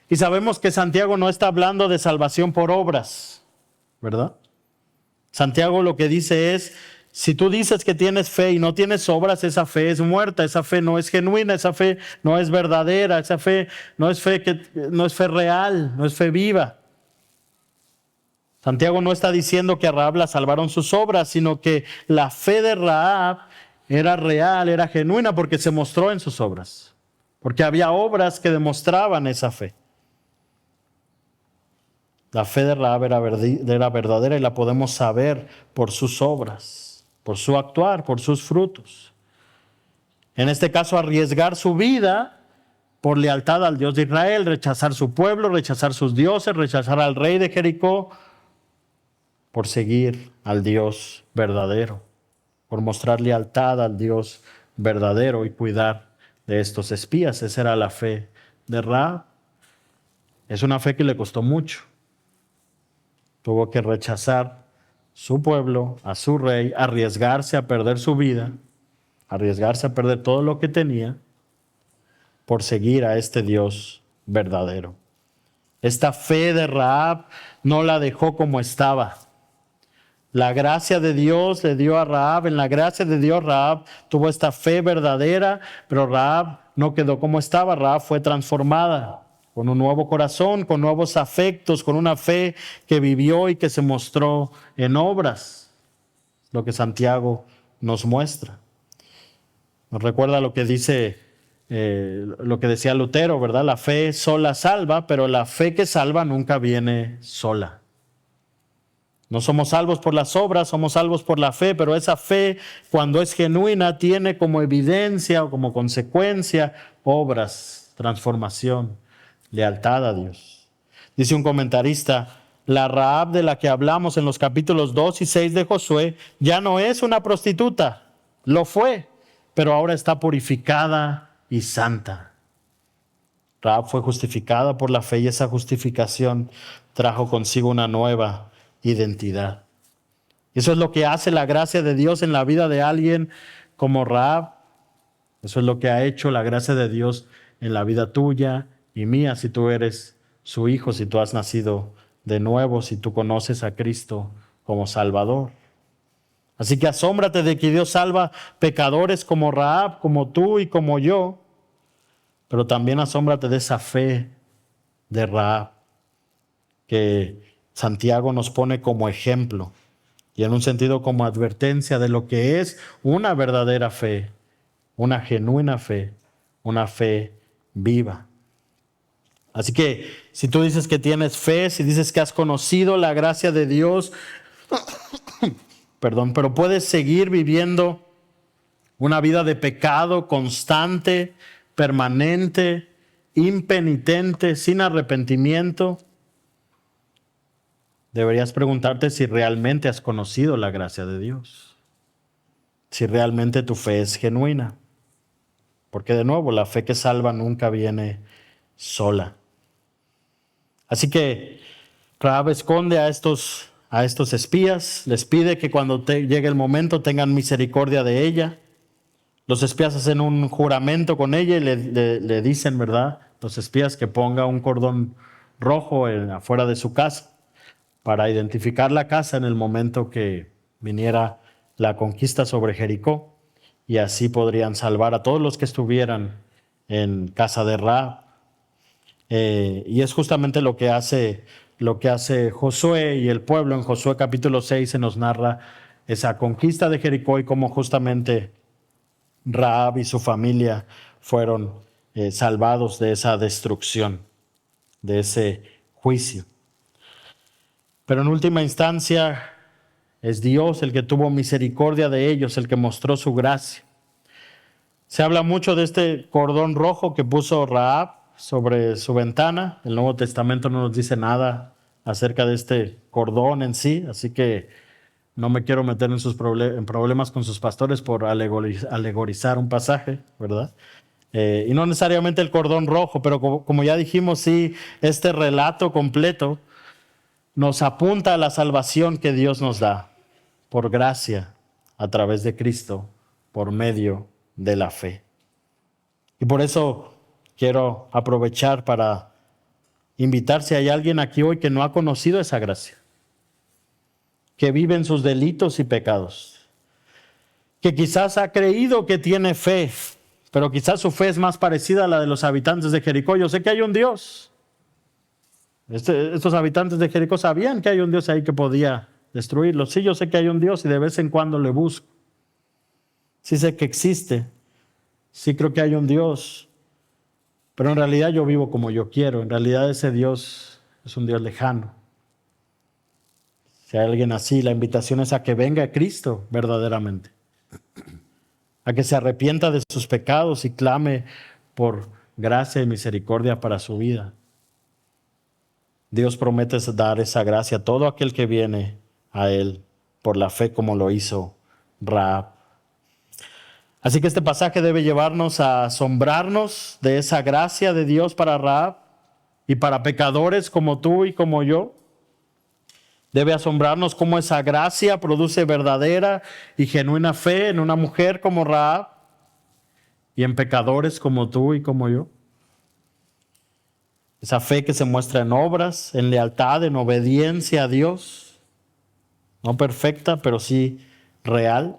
Y sabemos que Santiago no está hablando de salvación por obras, ¿verdad? Santiago lo que dice es, si tú dices que tienes fe y no tienes obras, esa fe es muerta, esa fe no es genuina, esa fe no es verdadera, esa fe no es fe real, no es fe viva. Santiago no está diciendo que a Rahab la salvaron sus obras, sino que la fe de Rahab era real, era genuina porque se mostró en sus obras. Porque había obras que demostraban esa fe. La fe de Rahab era verdadera y la podemos saber por sus obras, por su actuar, por sus frutos. En este caso, arriesgar su vida por lealtad al Dios de Israel, rechazar su pueblo, rechazar sus dioses, rechazar al rey de Jericó, por seguir al Dios verdadero, por mostrar lealtad al Dios verdadero y cuidar de estos espías. Esa era la fe de Rahab. Es una fe que le costó mucho. Tuvo que rechazar su pueblo, a su rey, arriesgarse a perder su vida, arriesgarse a perder todo lo que tenía por seguir a este Dios verdadero. Esta fe de Rahab no la dejó como estaba. La gracia de Dios le dio a Rahab, en la gracia de Dios Rahab tuvo esta fe verdadera, pero Rahab no quedó como estaba, Rahab fue transformada con un nuevo corazón, con nuevos afectos, con una fe que vivió y que se mostró en obras, lo que Santiago nos muestra. Nos recuerda lo que dice, lo que decía Lutero, ¿verdad? La fe sola salva, pero la fe que salva nunca viene sola. No somos salvos por las obras, somos salvos por la fe, pero esa fe, cuando es genuina, tiene como evidencia o como consecuencia obras, transformación, lealtad a Dios. Dice un comentarista, la Rahab de la que hablamos en los capítulos 2 y 6 de Josué ya no es una prostituta, lo fue, pero ahora está purificada y santa. Rahab fue justificada por la fe y esa justificación trajo consigo una nueva identidad. Eso es lo que hace la gracia de Dios en la vida de alguien como Rahab. Eso es lo que ha hecho la gracia de Dios en la vida tuya y mía, si tú eres su hijo, si tú has nacido de nuevo, si tú conoces a Cristo como Salvador. Así que asómbrate de que Dios salva pecadores como Rahab, como tú y como yo, pero también asómbrate de esa fe de Rahab que Santiago nos pone como ejemplo y en un sentido como advertencia de lo que es una verdadera fe, una genuina fe, una fe viva. Así que si tú dices que tienes fe, si dices que has conocido la gracia de Dios, perdón, pero puedes seguir viviendo una vida de pecado constante, permanente, impenitente, sin arrepentimiento, deberías preguntarte si realmente has conocido la gracia de Dios, si realmente tu fe es genuina. Porque de nuevo, la fe que salva nunca viene sola. Así que Rahab esconde a estos espías, les pide que cuando llegue el momento tengan misericordia de ella. Los espías hacen un juramento con ella y le dicen, ¿verdad? Los espías que ponga un cordón rojo afuera de su casa para identificar la casa en el momento que viniera la conquista sobre Jericó, y así podrían salvar a todos los que estuvieran en casa de Rahab. Y es justamente lo que hace Josué y el pueblo. En Josué capítulo 6 se nos narra esa conquista de Jericó y cómo justamente Rahab y su familia fueron salvados de esa destrucción, de ese juicio. Pero en última instancia es Dios el que tuvo misericordia de ellos, el que mostró su gracia. Se habla mucho de este cordón rojo que puso Rahab sobre su ventana. El Nuevo Testamento no nos dice nada acerca de este cordón en sí, así que no me quiero meter en problemas con sus pastores por alegorizar un pasaje, ¿verdad? Y no necesariamente el cordón rojo, pero como ya dijimos, sí, este relato completo nos apunta a la salvación que Dios nos da por gracia a través de Cristo, por medio de la fe. Y por eso quiero aprovechar para invitar si hay alguien aquí hoy que no ha conocido esa gracia, que vive en sus delitos y pecados, que quizás ha creído que tiene fe, pero quizás su fe es más parecida a la de los habitantes de Jericó. Yo sé que hay un Dios. Estos habitantes de Jericó sabían que hay un Dios ahí que podía destruirlos. Sí, yo sé que hay un Dios y de vez en cuando le busco. Sí sé que existe. Sí creo que hay un Dios. Pero en realidad yo vivo como yo quiero. En realidad ese Dios es un Dios lejano. Si hay alguien así, la invitación es a que venga a Cristo verdaderamente. A que se arrepienta de sus pecados y clame por gracia y misericordia para su vida. Dios promete dar esa gracia a todo aquel que viene a Él por la fe como lo hizo Rahab. Así que este pasaje debe llevarnos a asombrarnos de esa gracia de Dios para Rahab y para pecadores como tú y como yo. Debe asombrarnos cómo esa gracia produce verdadera y genuina fe en una mujer como Rahab y en pecadores como tú y como yo. Esa fe que se muestra en obras, en lealtad, en obediencia a Dios. No perfecta, pero sí real.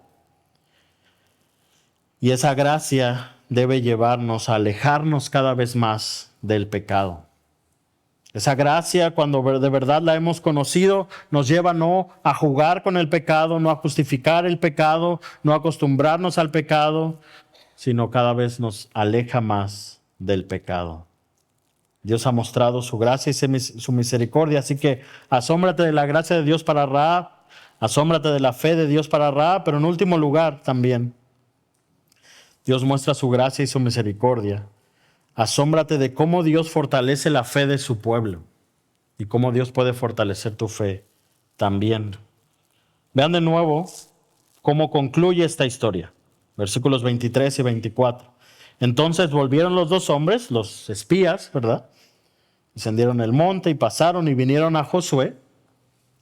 Y esa gracia debe llevarnos a alejarnos cada vez más del pecado. Esa gracia, cuando de verdad la hemos conocido, nos lleva no a jugar con el pecado, no a justificar el pecado, no a acostumbrarnos al pecado, sino cada vez nos aleja más del pecado. Dios ha mostrado su gracia y su misericordia, así que asómbrate de la gracia de Dios para Rahab, asómbrate de la fe de Dios para Rahab, pero en último lugar también, Dios muestra su gracia y su misericordia. Asómbrate de cómo Dios fortalece la fe de su pueblo y cómo Dios puede fortalecer tu fe también. Vean de nuevo cómo concluye esta historia. Versículos 23 y 24. Entonces volvieron los dos hombres, los espías, ¿verdad? Descendieron el monte y pasaron y vinieron a Josué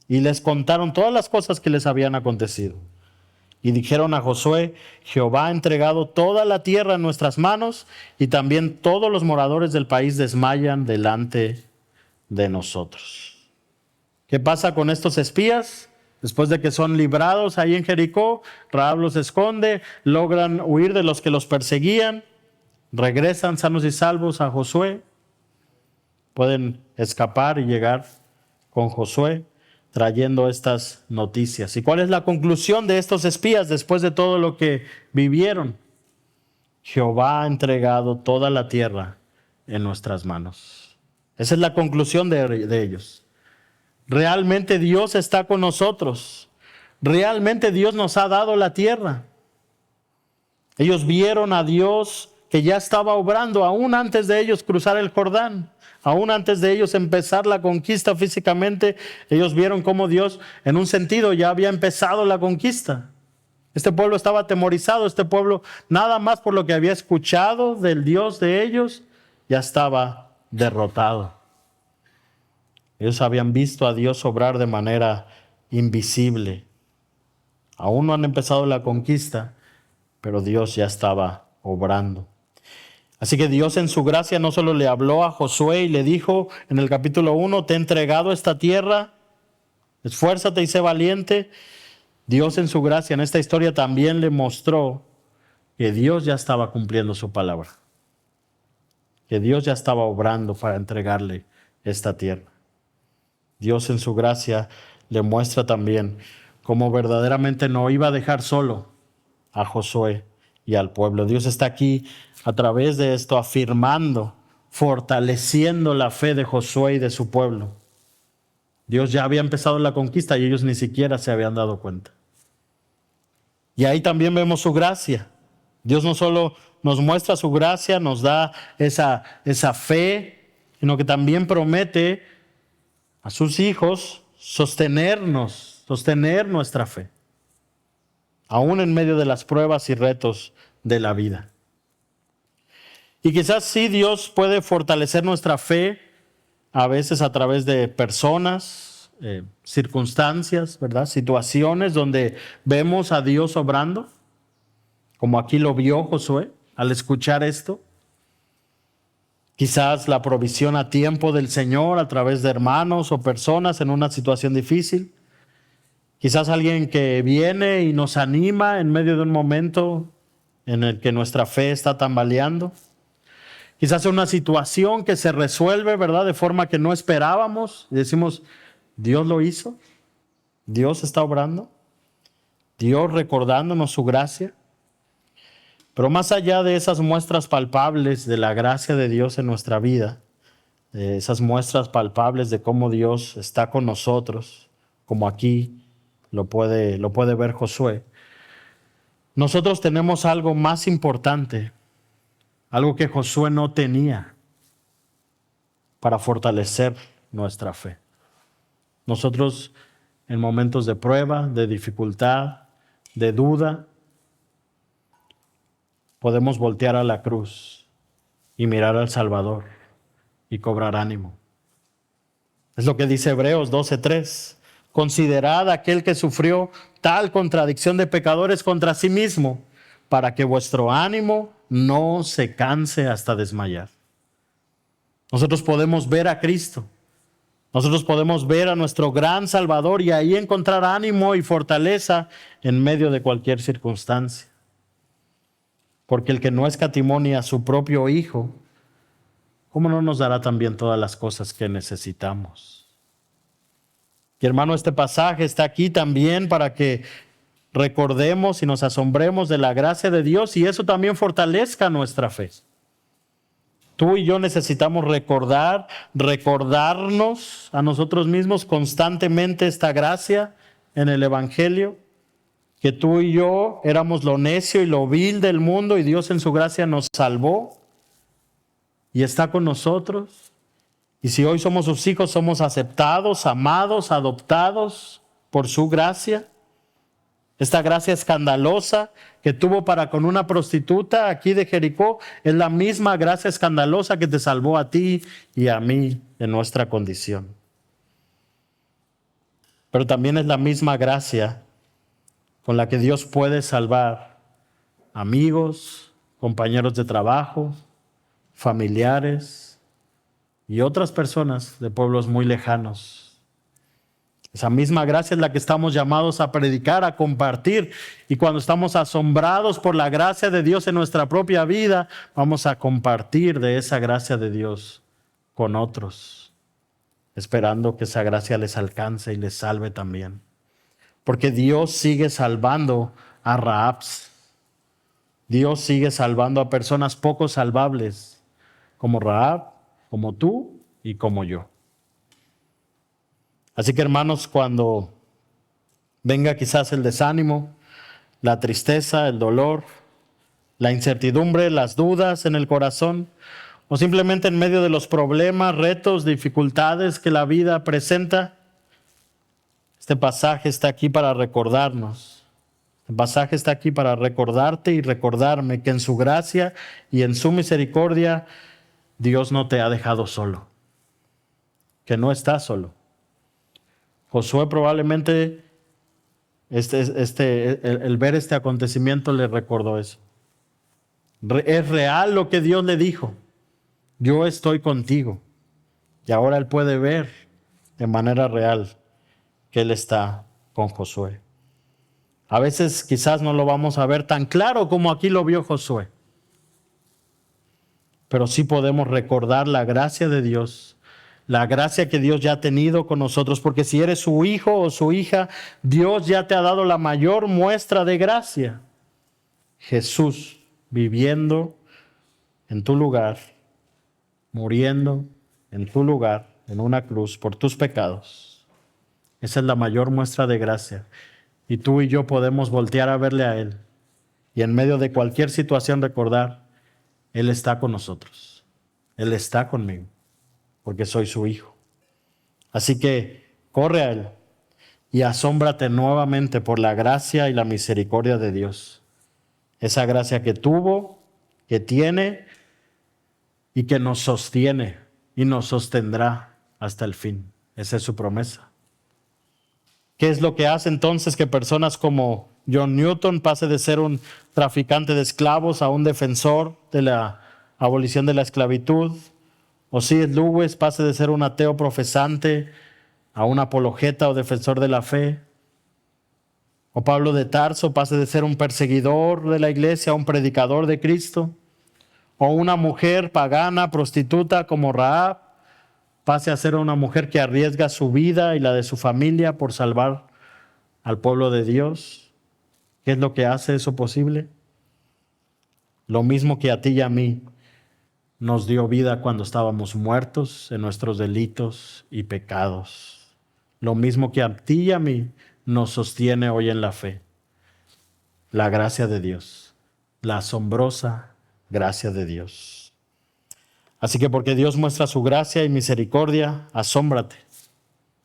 y les contaron todas las cosas que les habían acontecido. Y dijeron a Josué: Jehová ha entregado toda la tierra en nuestras manos y también todos los moradores del país desmayan delante de nosotros. ¿Qué pasa con estos espías? Después de que son librados ahí en Jericó, Rahab los esconde, logran huir de los que los perseguían, regresan sanos y salvos a Josué, pueden escapar y llegar con Josué trayendo estas noticias. ¿Y cuál es la conclusión de estos espías después de todo lo que vivieron? Jehová ha entregado toda la tierra en nuestras manos. Esa es la conclusión de ellos. Realmente Dios está con nosotros. Realmente Dios nos ha dado la tierra. Ellos vieron a Dios que ya estaba obrando aún antes de ellos cruzar el Jordán. Aún antes de ellos empezar la conquista físicamente, ellos vieron cómo Dios, en un sentido, ya había empezado la conquista. Este pueblo estaba atemorizado, este pueblo, nada más por lo que había escuchado del Dios de ellos, ya estaba derrotado. Ellos habían visto a Dios obrar de manera invisible. Aún no han empezado la conquista, pero Dios ya estaba obrando. Así que Dios en su gracia no solo le habló a Josué y le dijo en el capítulo 1, te he entregado esta tierra, esfuérzate y sé valiente. Dios en su gracia en esta historia también le mostró que Dios ya estaba cumpliendo su palabra, que Dios ya estaba obrando para entregarle esta tierra. Dios en su gracia le muestra también cómo verdaderamente no iba a dejar solo a Josué y al pueblo. Dios está aquí a través de esto afirmando, fortaleciendo la fe de Josué y de su pueblo. Dios ya había empezado la conquista y ellos ni siquiera se habían dado cuenta. Y ahí también vemos su gracia. Dios no solo nos muestra su gracia, nos da esa fe, sino que también promete a sus hijos sostener nuestra fe, aún en medio de las pruebas y retos de la vida. Y quizás sí Dios puede fortalecer nuestra fe a veces a través de personas, circunstancias, ¿verdad? Situaciones donde vemos a Dios obrando, como aquí lo vio Josué al escuchar esto. Quizás la provisión a tiempo del Señor a través de hermanos o personas en una situación difícil. Quizás alguien que viene y nos anima en medio de un momento en el que nuestra fe está tambaleando. Quizás una situación que se resuelve, ¿verdad?, de forma que no esperábamos. Y decimos, Dios lo hizo, Dios está obrando, Dios recordándonos su gracia. Pero más allá de esas muestras palpables de la gracia de Dios en nuestra vida, de esas muestras palpables de cómo Dios está con nosotros, como aquí lo puede ver Josué, nosotros tenemos algo más importante, algo que Josué no tenía para fortalecer nuestra fe. Nosotros en momentos de prueba, de dificultad, de duda, podemos voltear a la cruz y mirar al Salvador y cobrar ánimo. Es lo que dice Hebreos 12:3. Considerad aquel que sufrió tal contradicción de pecadores contra sí mismo, para que vuestro ánimo no se canse hasta desmayar. Nosotros podemos ver a Cristo. Nosotros podemos ver a nuestro gran Salvador y ahí encontrar ánimo y fortaleza en medio de cualquier circunstancia. Porque el que no escatimó ni a su propio Hijo, ¿cómo no nos dará también todas las cosas que necesitamos? Y hermano, este pasaje está aquí también para que recordemos y nos asombremos de la gracia de Dios y eso también fortalezca nuestra fe. Tú y yo necesitamos recordarnos a nosotros mismos constantemente esta gracia en el Evangelio, que tú y yo éramos lo necio y lo vil del mundo y Dios en su gracia nos salvó y está con nosotros. Y si hoy somos sus hijos, somos aceptados, amados, adoptados por su gracia. Esta gracia escandalosa que tuvo para con una prostituta aquí de Jericó es la misma gracia escandalosa que te salvó a ti y a mí en nuestra condición. Pero también es la misma gracia con la que Dios puede salvar amigos, compañeros de trabajo, familiares y otras personas de pueblos muy lejanos. Esa misma gracia es la que estamos llamados a predicar, a compartir. Y cuando estamos asombrados por la gracia de Dios en nuestra propia vida, vamos a compartir de esa gracia de Dios con otros, esperando que esa gracia les alcance y les salve también. Porque Dios sigue salvando a Rahabs. Dios sigue salvando a personas poco salvables, como Rahab, como tú y como yo. Así que hermanos, cuando venga quizás el desánimo, la tristeza, el dolor, la incertidumbre, las dudas en el corazón, o simplemente en medio de los problemas, retos, dificultades que la vida presenta, este pasaje está aquí para recordarnos. El pasaje está aquí para recordarte y recordarme que en su gracia y en su misericordia Dios no te ha dejado solo, que no estás solo. Josué probablemente el ver este acontecimiento le recordó eso. Es real lo que Dios le dijo. Yo estoy contigo. Y ahora él puede ver de manera real que él está con Josué. A veces quizás no lo vamos a ver tan claro como aquí lo vio Josué. Pero sí podemos recordar la gracia de Dios. La gracia que Dios ya ha tenido con nosotros, porque si eres su hijo o su hija, Dios ya te ha dado la mayor muestra de gracia. Jesús viviendo en tu lugar, muriendo en tu lugar, en una cruz, por tus pecados. Esa es la mayor muestra de gracia. Y tú y yo podemos voltear a verle a Él. Y en medio de cualquier situación recordar, Él está con nosotros. Él está conmigo. Porque soy su hijo. Así que corre a Él y asómbrate nuevamente por la gracia y la misericordia de Dios. Esa gracia que tuvo, que tiene y que nos sostiene y nos sostendrá hasta el fin. Esa es su promesa. ¿Qué es lo que hace entonces que personas como John Newton pase de ser un traficante de esclavos a un defensor de la abolición de la esclavitud? O C.S. Lewis pase de ser un ateo profesante a un apologeta o defensor de la fe. O Pablo de Tarso pase de ser un perseguidor de la iglesia a un predicador de Cristo. O una mujer pagana, prostituta como Rahab, pase a ser una mujer que arriesga su vida y la de su familia por salvar al pueblo de Dios. ¿Qué es lo que hace eso posible? Lo mismo que a ti y a mí. Nos dio vida cuando estábamos muertos en nuestros delitos y pecados. Lo mismo que a ti y a mí nos sostiene hoy en la fe. La gracia de Dios, la asombrosa gracia de Dios. Así que porque Dios muestra su gracia y misericordia, asómbrate.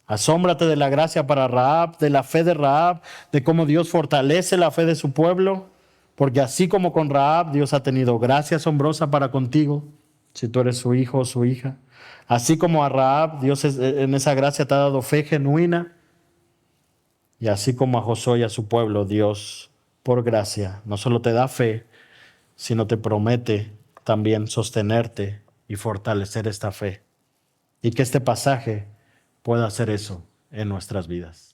Asómbrate de la gracia para Rahab, de la fe de Rahab, de cómo Dios fortalece la fe de su pueblo, porque así como con Rahab, Dios ha tenido gracia asombrosa para contigo, si tú eres su hijo o su hija. Así como a Rahab, Dios en esa gracia te ha dado fe genuina. Y así como a Josué y a su pueblo, Dios, por gracia, no solo te da fe, sino te promete también sostenerte y fortalecer esta fe. Y que este pasaje pueda hacer eso en nuestras vidas.